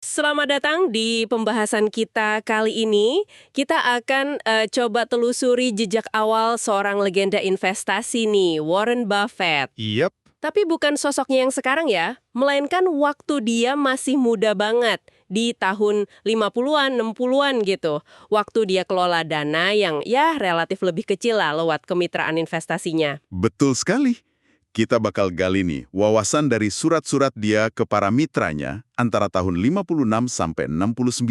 Selamat datang di pembahasan kita kali ini. Kita akan coba telusuri jejak awal seorang legenda investasi nih, Warren Buffett. Yap, Tapi bukan sosoknya yang sekarang ya, melainkan waktu dia masih muda banget, di tahun 50-an, 60-an gitu. Waktu dia kelola dana yang ya relatif lebih kecil lah lewat kemitraan investasinya. betul sekali. Kita bakal gali nih wawasan dari surat-surat dia ke para mitranya antara tahun 56 sampai 69.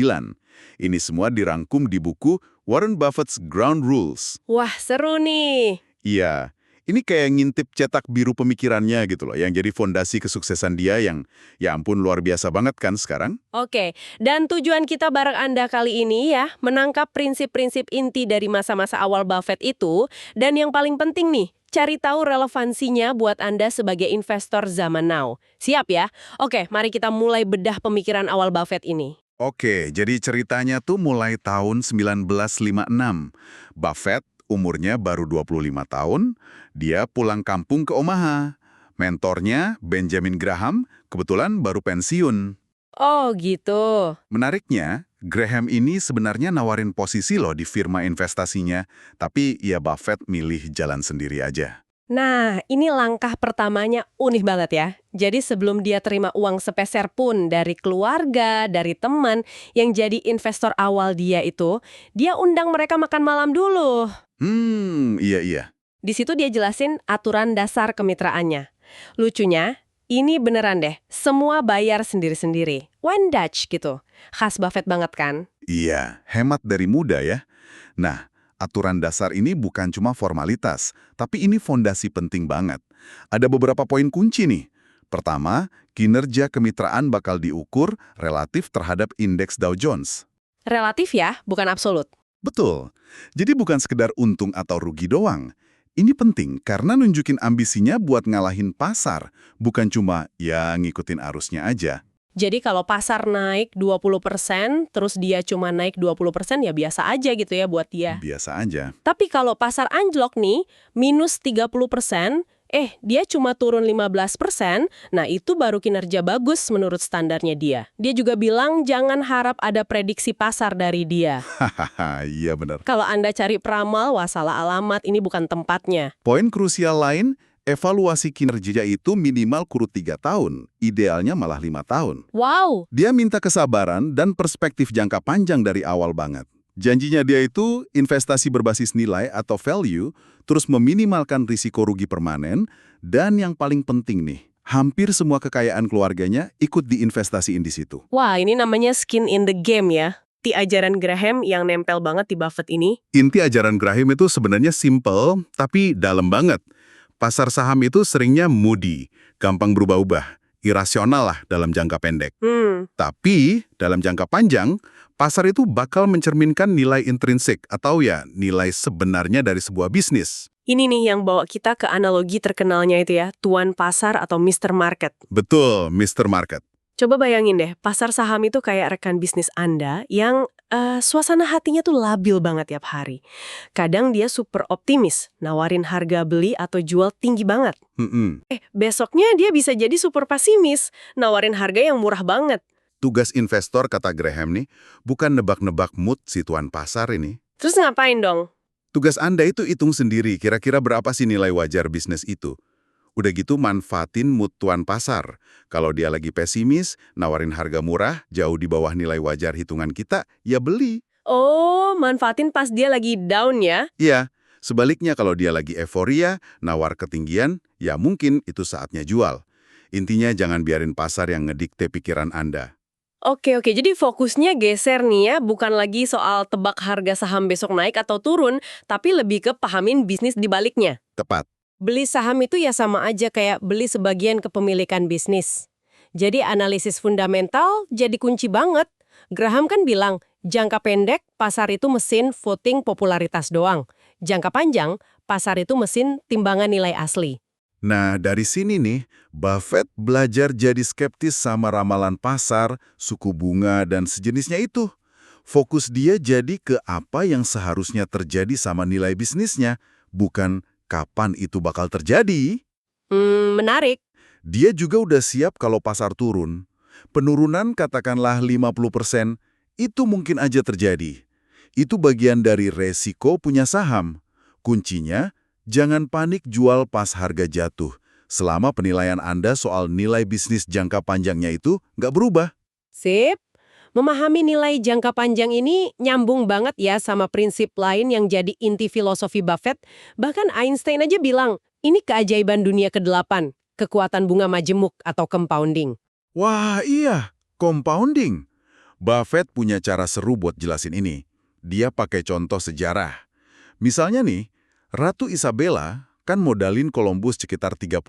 Ini semua dirangkum di buku Warren Buffett's Ground Rules. Wah, seru nih. Iya, ini kayak ngintip cetak biru pemikirannya gitu loh, yang jadi fondasi kesuksesan dia yang ya ampun luar biasa banget kan sekarang. Oke, dan tujuan kita bareng Anda kali ini ya, menangkap prinsip-prinsip inti dari masa-masa awal Buffett itu, dan yang paling penting nih, cari tahu relevansinya buat Anda sebagai investor zaman now. Siap ya? Oke, mari kita mulai bedah pemikiran awal Buffett ini. Oke, jadi ceritanya tuh mulai tahun 1956. Buffett umurnya baru 25 tahun, dia pulang kampung ke Omaha. Mentornya, Benjamin Graham, kebetulan baru pensiun. Oh gitu. Menariknya, Graham ini sebenarnya nawarin posisi loh di firma investasinya, tapi ya Buffett milih jalan sendiri aja. Nah, ini langkah pertamanya unik banget ya. Jadi sebelum dia terima uang sepeser pun dari keluarga, dari teman yang jadi investor awal dia itu, dia undang mereka makan malam dulu. Iya iya. Di situ dia jelasin aturan dasar kemitraannya. Lucunya, ini beneran deh, semua bayar sendiri-sendiri. One Dutch gitu. Khas Buffett banget kan? Iya, hemat dari muda ya. Nah, aturan dasar ini bukan cuma formalitas, tapi ini fondasi penting banget. Ada beberapa poin kunci nih. Pertama, kinerja kemitraan bakal diukur relatif terhadap indeks Dow Jones. Relatif ya, bukan absolut. Betul. Jadi bukan sekedar untung atau rugi doang. Ini penting karena nunjukin ambisinya buat ngalahin pasar, bukan cuma ya ngikutin arusnya aja. Jadi kalau pasar naik 20%, terus dia cuma naik 20% ya biasa aja gitu ya buat dia. Biasa aja. Tapi kalau pasar anjlok nih, minus 30%, dia cuma turun 15%, nah itu baru kinerja bagus menurut standarnya dia. Dia juga bilang jangan harap ada prediksi pasar dari dia. Hahaha, iya benar. Kalau Anda cari peramal, wah salah alamat, ini bukan tempatnya. Poin krusial lain, evaluasi kinerja itu minimal kurun 3 tahun, idealnya malah 5 tahun. Wow, Dia minta kesabaran dan perspektif jangka panjang dari awal banget. Janjinya dia itu investasi berbasis nilai atau value, terus meminimalkan risiko rugi permanen, dan yang paling penting nih, hampir semua kekayaan keluarganya ikut diinvestasiin di situ. wah ini namanya skin in the game ya. Di ajaran Graham yang nempel banget di Buffett ini. Inti ajaran Graham itu sebenarnya simple, tapi dalam banget. Pasar saham itu seringnya moody, gampang berubah-ubah, irasional lah dalam jangka pendek. Tapi, dalam jangka panjang, pasar itu bakal mencerminkan nilai intrinsik atau ya nilai sebenarnya dari sebuah bisnis. Ini nih yang bawa kita ke analogi terkenalnya itu ya, tuan pasar atau Mr. Market. Betul, Mr. Market. Coba bayangin deh, pasar saham itu kayak rekan bisnis Anda yang suasana hatinya tuh labil banget tiap hari. Kadang dia super optimis, nawarin harga beli atau jual tinggi banget. Besoknya dia bisa jadi super pesimis, nawarin harga yang murah banget. Tugas investor, kata Graham nih, bukan nebak-nebak mood si tuan pasar ini. Terus ngapain dong? Tugas Anda itu hitung sendiri kira-kira berapa sih nilai wajar bisnis itu. Udah gitu manfaatin mood tuan pasar. Kalau dia lagi pesimis, nawarin harga murah, jauh di bawah nilai wajar hitungan kita, ya beli. Oh, manfaatin pas dia lagi down ya? Iya, sebaliknya kalau dia lagi euforia, nawar ketinggian, ya mungkin itu saatnya jual. Intinya jangan biarin pasar yang ngedikte pikiran Anda. Oke, jadi fokusnya geser nih ya, bukan lagi soal tebak harga saham besok naik atau turun, tapi lebih ke pahamin bisnis di baliknya. Tepat. Beli saham itu ya sama aja kayak beli sebagian kepemilikan bisnis. Jadi analisis fundamental jadi kunci banget. Graham kan bilang, jangka pendek pasar itu mesin voting popularitas doang. Jangka panjang, pasar itu mesin timbangan nilai asli. Nah, dari sini nih, Buffett belajar jadi skeptis sama ramalan pasar, suku bunga, dan sejenisnya itu. Fokus dia jadi ke apa yang seharusnya terjadi sama nilai bisnisnya, bukan kapan itu bakal terjadi. Menarik. Dia juga udah siap kalau pasar turun. Penurunan katakanlah 50%, itu mungkin aja terjadi. Itu bagian dari resiko punya saham. Kuncinya, jangan panik jual pas harga jatuh, selama penilaian Anda soal nilai bisnis jangka panjangnya itu nggak berubah. Sip. Memahami nilai jangka panjang ini nyambung banget ya sama prinsip lain yang jadi inti filosofi Buffett. Bahkan Einstein aja bilang, ini keajaiban dunia ke-8, kekuatan bunga majemuk atau compounding. Wah iya, compounding. Buffett punya cara seru buat jelasin ini. Dia pakai contoh sejarah. Misalnya nih, Ratu Isabella kan modalin Columbus sekitar $30.000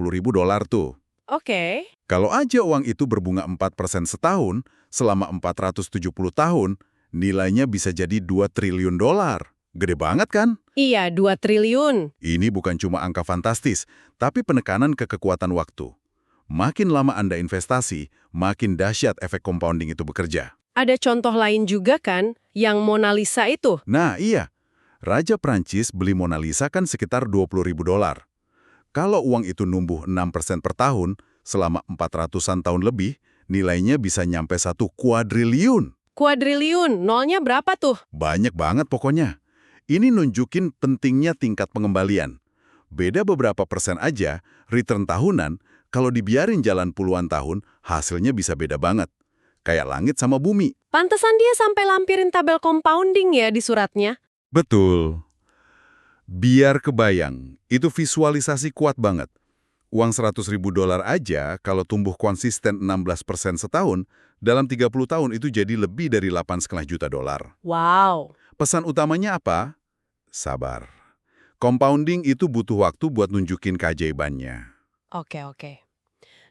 tuh. Oke. Kalau aja uang itu berbunga 4% setahun, selama 470 tahun, nilainya bisa jadi $2 triliun. Gede banget kan? Iya, 2 triliun. Ini bukan cuma angka fantastis, tapi penekanan ke kekuatan waktu. Makin lama Anda investasi, makin dahsyat efek compounding itu bekerja. Ada contoh lain juga kan, yang Mona Lisa itu. Nah iya, Raja Prancis beli Mona Lisa kan sekitar $20.000. Kalau uang itu numbuh 6% per tahun, selama 400-an tahun lebih, nilainya bisa nyampe 1 kuadriliun. Kuadriliun, nolnya berapa tuh? Banyak banget pokoknya. Ini nunjukin pentingnya tingkat pengembalian. Beda beberapa persen aja, return tahunan, kalau dibiarin jalan puluhan tahun, hasilnya bisa beda banget. Kayak langit sama bumi. Pantesan dia sampai lampirin tabel compounding ya di suratnya. Betul. Biar kebayang, itu visualisasi kuat banget. Uang $100.000 aja kalau tumbuh konsisten 16% setahun, dalam 30 tahun itu jadi lebih dari $8,5 juta. Wow. Pesan utamanya apa? Sabar. Compounding itu butuh waktu buat nunjukin keajaibannya. Oke.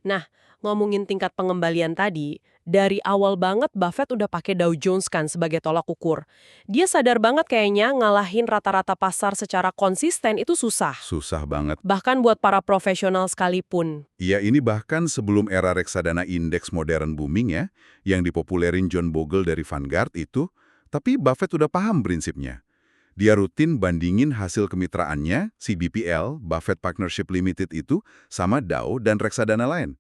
Nah, ngomongin tingkat pengembalian tadi, dari awal banget Buffett udah pakai Dow Jones kan sebagai tolak ukur. Dia sadar banget kayaknya ngalahin rata-rata pasar secara konsisten itu susah. Susah banget. Bahkan buat para profesional sekalipun. Ya ini bahkan sebelum era reksadana indeks modern booming ya, yang dipopulerin John Bogle dari Vanguard itu, tapi Buffett udah paham prinsipnya. Dia rutin bandingin hasil kemitraannya, si BPL, Buffett Partnership Limited itu, sama Dow dan reksadana lain.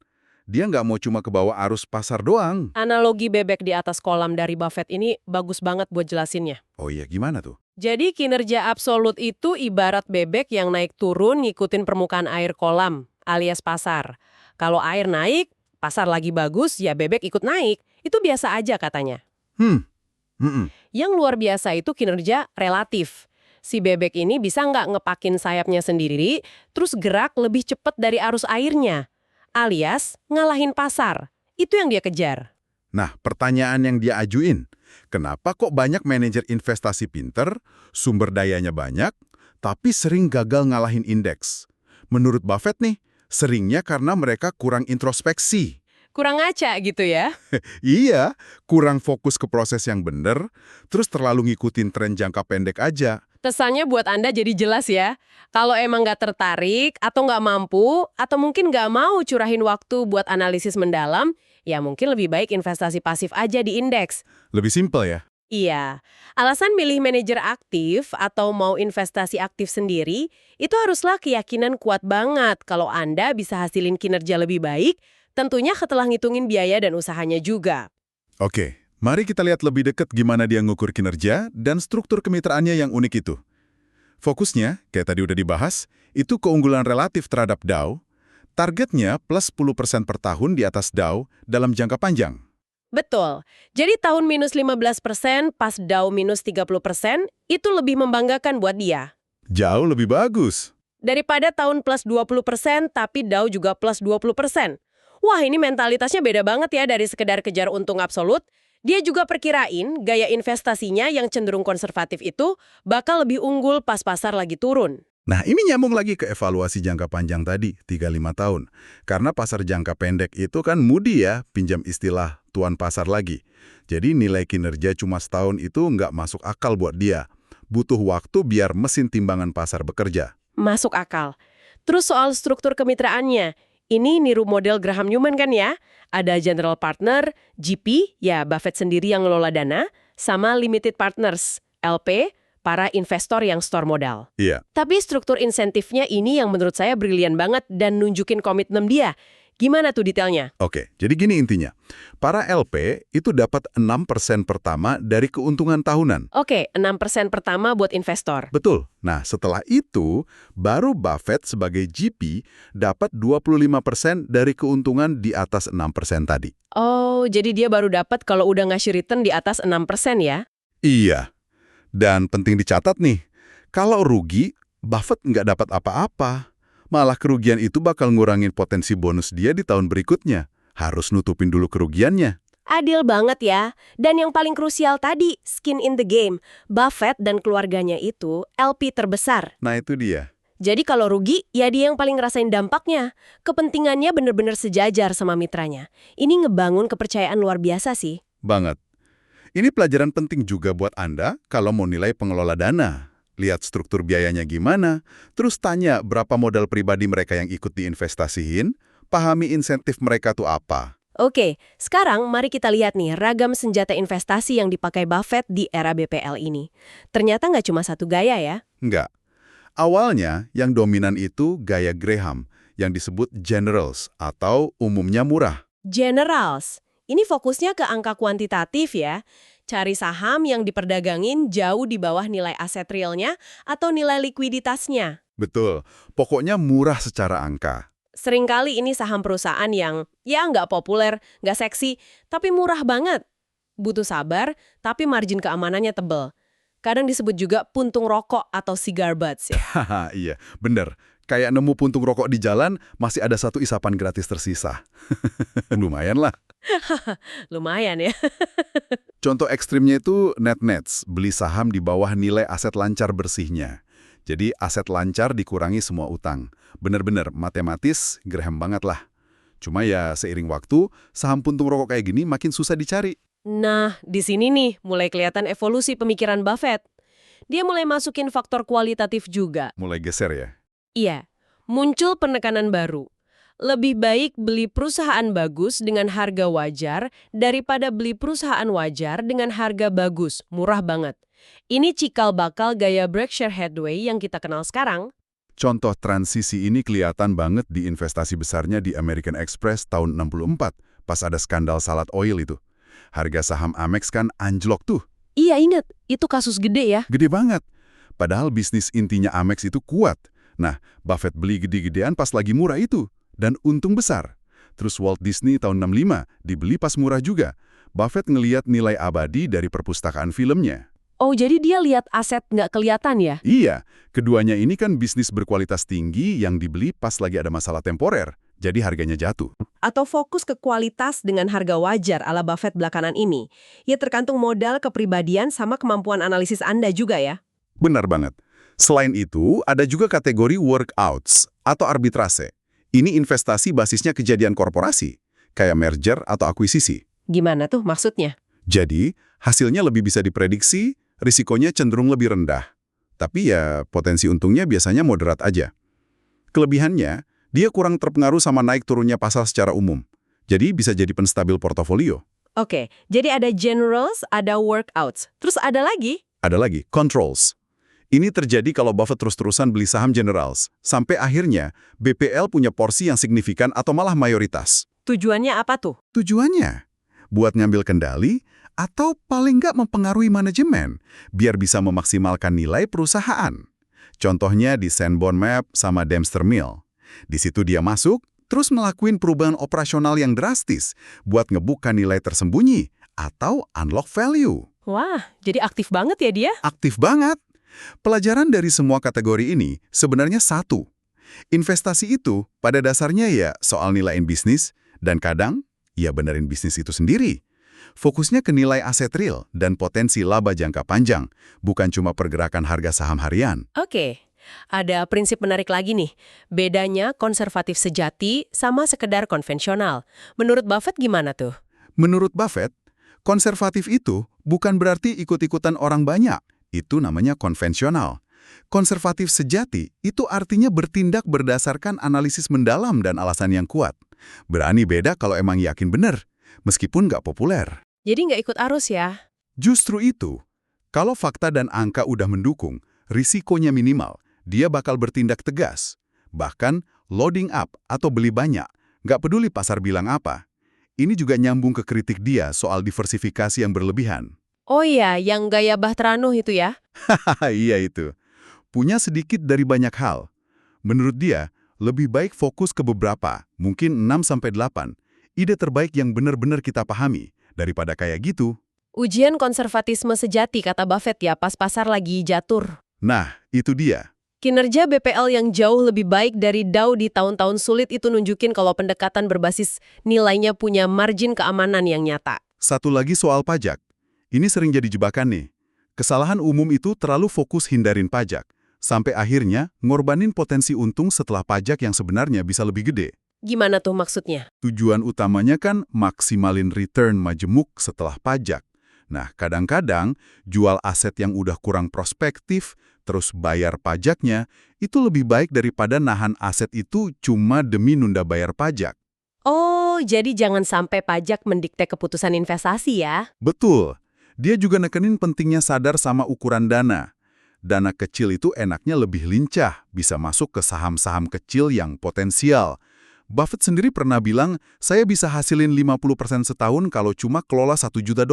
Dia nggak mau cuma ke bawah arus pasar doang. Analogi bebek di atas kolam dari Buffett ini bagus banget buat jelasinnya. Oh iya, gimana tuh? Jadi kinerja absolut itu ibarat bebek yang naik turun ngikutin permukaan air kolam, alias pasar. Kalau air naik, pasar lagi bagus, ya bebek ikut naik. Itu biasa aja katanya. Yang luar biasa itu kinerja relatif. Si bebek ini bisa nggak ngepakin sayapnya sendiri, terus gerak lebih cepat dari arus airnya. Alias ngalahin pasar. Itu yang dia kejar. Nah, pertanyaan yang dia ajuin, kenapa kok banyak manajer investasi pinter, sumber dayanya banyak, tapi sering gagal ngalahin indeks? Menurut Buffett nih, seringnya karena mereka kurang introspeksi. Kurang ngaca gitu ya. Iya, kurang fokus ke proses yang bener, terus terlalu ngikutin tren jangka pendek aja. Pesannya buat Anda jadi jelas ya. Kalau emang nggak tertarik, atau nggak mampu, atau mungkin nggak mau curahin waktu buat analisis mendalam, ya mungkin lebih baik investasi pasif aja di indeks. Lebih simpel ya? Iya, alasan milih manajer aktif atau mau investasi aktif sendiri, itu haruslah keyakinan kuat banget kalau Anda bisa hasilin kinerja lebih baik, tentunya setelah ngitungin biaya dan usahanya juga. Oke, mari kita lihat lebih dekat gimana dia ngukur kinerja dan struktur kemitraannya yang unik itu. Fokusnya, kayak tadi udah dibahas, itu keunggulan relatif terhadap Dow. Targetnya plus 10% per tahun di atas Dow dalam jangka panjang. Betul. Jadi tahun minus 15% pas Dow minus 30%, itu lebih membanggakan buat dia. Jauh lebih bagus. Daripada tahun plus 20% tapi Dow juga plus 20%. Wah, ini mentalitasnya beda banget ya dari sekedar kejar untung absolut. Dia juga perkirain gaya investasinya yang cenderung konservatif itu bakal lebih unggul pas pasar lagi turun. Nah, ini nyambung lagi ke evaluasi jangka panjang tadi, 3-5 tahun. Karena pasar jangka pendek itu kan moody ya, pinjam istilah tuan pasar lagi. Jadi nilai kinerja cuma setahun itu nggak masuk akal buat dia. Butuh waktu biar mesin timbangan pasar bekerja. Masuk akal. Terus soal struktur kemitraannya, ini niru model Graham Newman kan ya? Ada general partner, GP, ya Buffett sendiri yang ngelola dana, sama limited partners, LP, para investor yang store modal. Iya. Tapi struktur insentifnya ini yang menurut saya brilian banget dan nunjukin komitmen dia. Gimana tuh detailnya? Oke, jadi gini intinya. Para LP itu dapat 6% pertama dari keuntungan tahunan. Oke, 6% pertama buat investor. Betul. Nah, setelah itu, baru Buffett sebagai GP dapat 25% dari keuntungan di atas 6% tadi. Oh, jadi dia baru dapat kalau udah ngasih return di atas 6% ya? Iya. Dan penting dicatat nih, kalau rugi, Buffett nggak dapat apa-apa. Malah kerugian itu bakal ngurangin potensi bonus dia di tahun berikutnya. Harus nutupin dulu kerugiannya. Adil banget ya. Dan yang paling krusial tadi, skin in the game. Buffett dan keluarganya itu LP terbesar. Nah itu dia. Jadi kalau rugi, ya dia yang paling ngerasain dampaknya. Kepentingannya bener-bener sejajar sama mitranya. Ini ngebangun kepercayaan luar biasa sih. Banget. Ini pelajaran penting juga buat Anda kalau mau nilai pengelola dana. Lihat struktur biayanya gimana, terus tanya berapa modal pribadi mereka yang ikut diinvestasiin, pahami insentif mereka tuh apa. Oke, sekarang mari kita lihat nih ragam senjata investasi yang dipakai Buffett di era BPL ini. Ternyata nggak cuma satu gaya ya. Enggak. Awalnya yang dominan itu gaya Graham, yang disebut generals atau umumnya murah. Generals. Ini fokusnya ke angka kuantitatif ya. Cari saham yang diperdagangin jauh di bawah nilai aset realnya atau nilai likuiditasnya. Betul, pokoknya murah secara angka. Seringkali ini saham perusahaan yang ya nggak populer, nggak seksi, tapi murah banget. Butuh sabar, tapi margin keamanannya tebel. Kadang disebut juga puntung rokok atau cigar butts ya. Haha, iya, bener. Kayak nemu puntung rokok di jalan, masih ada satu isapan gratis tersisa. Lumayan lah. Lumayan ya. Contoh ekstrimnya itu net-nets, beli saham di bawah nilai aset lancar bersihnya. Jadi aset lancar dikurangi semua utang. Bener-bener matematis, Graham banget lah. Cuma ya seiring waktu, saham puntung rokok kayak gini makin susah dicari. Nah, di sini nih mulai kelihatan evolusi pemikiran Buffett. Dia mulai masukin faktor kualitatif juga. Mulai geser ya. Iya, muncul penekanan baru. Lebih baik beli perusahaan bagus dengan harga wajar daripada beli perusahaan wajar dengan harga bagus, murah banget. Ini cikal bakal gaya Berkshire Hathaway yang kita kenal sekarang. Contoh transisi ini kelihatan banget di investasi besarnya di American Express tahun 64, pas ada skandal salad oil itu. Harga saham Amex kan anjlok tuh. Iya ingat, itu kasus gede ya. Gede banget. Padahal bisnis intinya Amex itu kuat. Nah, Buffett beli gede-gedean pas lagi murah itu. Dan untung besar. Terus Walt Disney tahun 65 dibeli pas murah juga. Buffett ngeliat nilai abadi dari perpustakaan filmnya. Oh, jadi dia lihat aset nggak kelihatan ya? Iya, keduanya ini kan bisnis berkualitas tinggi yang dibeli pas lagi ada masalah temporer. Jadi harganya jatuh. Atau fokus ke kualitas dengan harga wajar ala Buffett belakangan ini. Ya tergantung modal, kepribadian, sama kemampuan analisis Anda juga ya. Benar banget. Selain itu, ada juga kategori workouts atau arbitrase. Ini investasi basisnya kejadian korporasi, kayak merger atau akuisisi. Gimana tuh maksudnya? Jadi, hasilnya lebih bisa diprediksi, risikonya cenderung lebih rendah. Tapi ya, potensi untungnya biasanya moderat aja. Kelebihannya, dia kurang terpengaruh sama naik turunnya pasar secara umum. Jadi bisa jadi penstabil portofolio. Oke, jadi ada generals, ada workouts. Terus ada lagi? Ada lagi, controls. Ini terjadi kalau Buffett terus-terusan beli saham generals, sampai akhirnya BPL punya porsi yang signifikan atau malah mayoritas. Tujuannya apa tuh? Tujuannya, buat ngambil kendali atau paling nggak mempengaruhi manajemen, biar bisa memaksimalkan nilai perusahaan. Contohnya di Sanborn Map sama Dempster Mill. Di situ dia masuk, terus ngelakuin perubahan operasional yang drastis buat ngebuka nilai tersembunyi atau unlock value. Wah, jadi aktif banget ya dia? Aktif banget. Pelajaran dari semua kategori ini sebenarnya satu. Investasi itu pada dasarnya ya soal nilaiin bisnis, dan kadang ya benerin bisnis itu sendiri. Fokusnya ke nilai aset real dan potensi laba jangka panjang, bukan cuma pergerakan harga saham harian. Oke, ada prinsip menarik lagi nih. Bedanya konservatif sejati sama sekedar konvensional. Menurut Buffett gimana tuh? Menurut Buffett, konservatif itu bukan berarti ikut-ikutan orang banyak. Itu namanya konvensional. Konservatif sejati itu artinya bertindak berdasarkan analisis mendalam dan alasan yang kuat. Berani beda kalau emang yakin benar, meskipun nggak populer. Jadi nggak ikut arus ya? Justru itu, kalau fakta dan angka udah mendukung, risikonya minimal, dia bakal bertindak tegas. Bahkan loading up atau beli banyak, Nggak peduli pasar bilang apa. Ini juga nyambung ke kritik dia soal diversifikasi yang berlebihan. Oh iya, yang gaya Bahteranuh itu ya? Hahaha, iya itu. Punya sedikit dari banyak hal. Menurut dia, lebih baik fokus ke beberapa, mungkin 6-8, ide terbaik yang benar-benar kita pahami, daripada kayak gitu. Ujian konservatisme sejati kata Buffett ya pas pasar lagi jatuh. Nah, itu dia. Kinerja BPL yang jauh lebih baik dari Dow di tahun-tahun sulit itu nunjukin kalau pendekatan berbasis nilainya punya margin keamanan yang nyata. Satu lagi soal pajak. Ini sering jadi jebakan nih. Kesalahan umum itu terlalu fokus hindarin pajak, sampai akhirnya ngorbanin potensi untung setelah pajak yang sebenarnya bisa lebih gede. Gimana tuh maksudnya? Tujuan utamanya kan maksimalin return majemuk setelah pajak. Nah, kadang-kadang jual aset yang udah kurang prospektif, terus bayar pajaknya, itu lebih baik daripada nahan aset itu cuma demi nunda bayar pajak. Oh, jadi jangan sampai pajak mendikte keputusan investasi ya? Betul. Dia juga nekenin pentingnya sadar sama ukuran dana. Dana kecil itu enaknya lebih lincah, bisa masuk ke saham-saham kecil yang potensial. Buffett sendiri pernah bilang, saya bisa hasilin 50% setahun kalau cuma kelola $1 juta.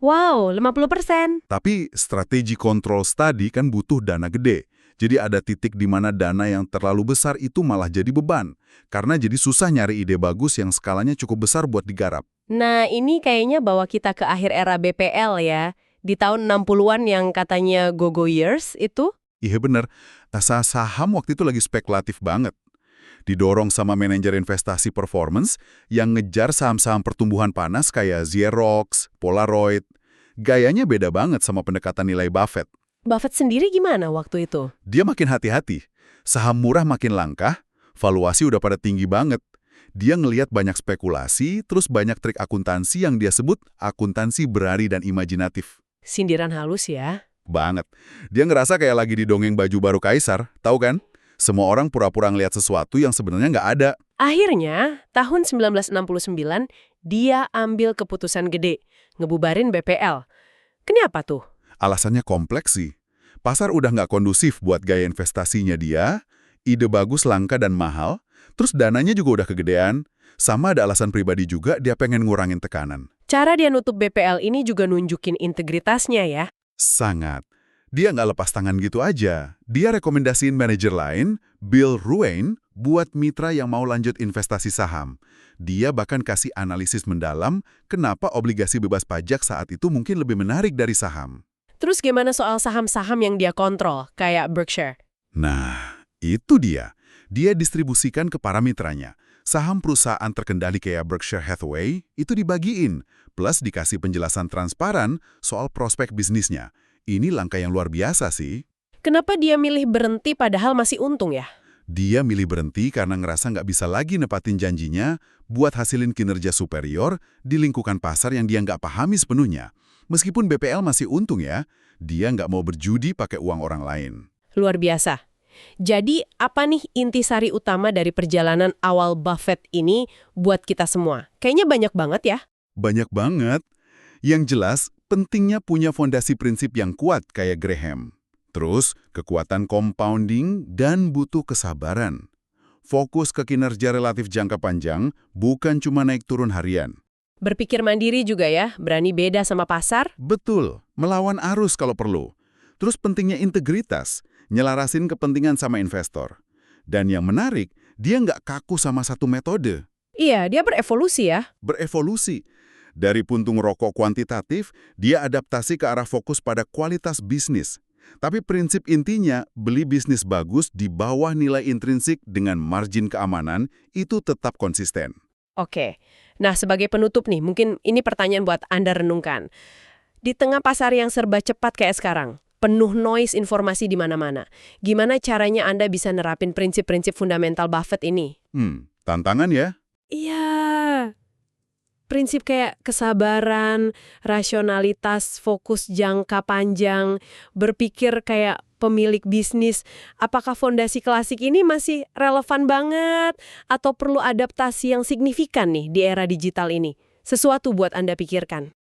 Wow, 50%. Tapi strategi kontrol tadi kan butuh dana gede. Jadi ada titik di mana dana yang terlalu besar itu malah jadi beban. Karena jadi susah nyari ide bagus yang skalanya cukup besar buat digarap. Nah, ini kayaknya bawa kita ke akhir era BPL ya. Di tahun 60-an yang katanya go-go years itu. Iya bener, saham waktu itu lagi spekulatif banget. Didorong sama manajer investasi performance yang ngejar saham-saham pertumbuhan panas kayak Xerox, Polaroid. Gayanya beda banget sama pendekatan nilai Buffett. Buffett sendiri gimana waktu itu? Dia makin hati-hati. Saham murah makin langka, valuasi udah pada tinggi banget. Dia ngelihat banyak spekulasi, terus banyak trik akuntansi yang dia sebut akuntansi berani dan imajinatif. Sindiran halus ya. Banget. Dia ngerasa kayak lagi didongeng baju baru kaisar, tahu kan? Semua orang pura-pura ngelihat sesuatu yang sebenarnya nggak ada. Akhirnya, tahun 1969, dia ambil keputusan gede, ngebubarin BPL. Kenapa tuh? Alasannya kompleks sih. Pasar udah nggak kondusif buat gaya investasinya dia, ide bagus langka dan mahal, terus dananya juga udah kegedean, sama ada alasan pribadi juga dia pengen ngurangin tekanan. Cara dia nutup BPL ini juga nunjukin integritasnya ya. Sangat. Dia nggak lepas tangan gitu aja. Dia rekomendasiin manajer lain, Bill Ruane, buat mitra yang mau lanjut investasi saham. Dia bahkan kasih analisis mendalam kenapa obligasi bebas pajak saat itu mungkin lebih menarik dari saham. Terus gimana soal saham-saham yang dia kontrol, kayak Berkshire? Nah, itu dia. Dia distribusikan ke para mitranya. Saham perusahaan terkendali kayak Berkshire Hathaway itu dibagiin, plus dikasih penjelasan transparan soal prospek bisnisnya. Ini langkah yang luar biasa sih. Kenapa dia milih berhenti padahal masih untung ya? Dia milih berhenti karena ngerasa nggak bisa lagi nepatin janjinya buat hasilin kinerja superior di lingkungan pasar yang dia nggak pahami sepenuhnya. Meskipun BPL masih untung ya, dia nggak mau berjudi pakai uang orang lain. Luar biasa. Jadi, apa nih intisari utama dari perjalanan awal Buffett ini buat kita semua? Kayaknya banyak banget ya. Banyak banget. Yang jelas, pentingnya punya fondasi prinsip yang kuat kayak Graham. Terus, kekuatan compounding dan butuh kesabaran. Fokus ke kinerja relatif jangka panjang, bukan cuma naik turun harian. Berpikir mandiri juga ya, berani beda sama pasar. Betul, melawan arus kalau perlu. Terus pentingnya integritas, nyelarasin kepentingan sama investor. Dan yang menarik, dia nggak kaku sama satu metode. Iya, dia berevolusi ya. Berevolusi. Dari puntung rokok kuantitatif, dia adaptasi ke arah fokus pada kualitas bisnis. Tapi prinsip intinya, beli bisnis bagus di bawah nilai intrinsik dengan margin keamanan, itu tetap konsisten. Oke, nah sebagai penutup nih, mungkin ini pertanyaan buat Anda renungkan. Di tengah pasar yang serba cepat kayak sekarang, penuh noise informasi di mana-mana, gimana caranya Anda bisa nerapin prinsip-prinsip fundamental Buffett ini? Tantangan ya? Iya, prinsip kayak kesabaran, rasionalitas, fokus jangka panjang, berpikir kayak pemilik bisnis, apakah fondasi klasik ini masih relevan banget atau perlu adaptasi yang signifikan nih di era digital ini? Sesuatu buat Anda pikirkan.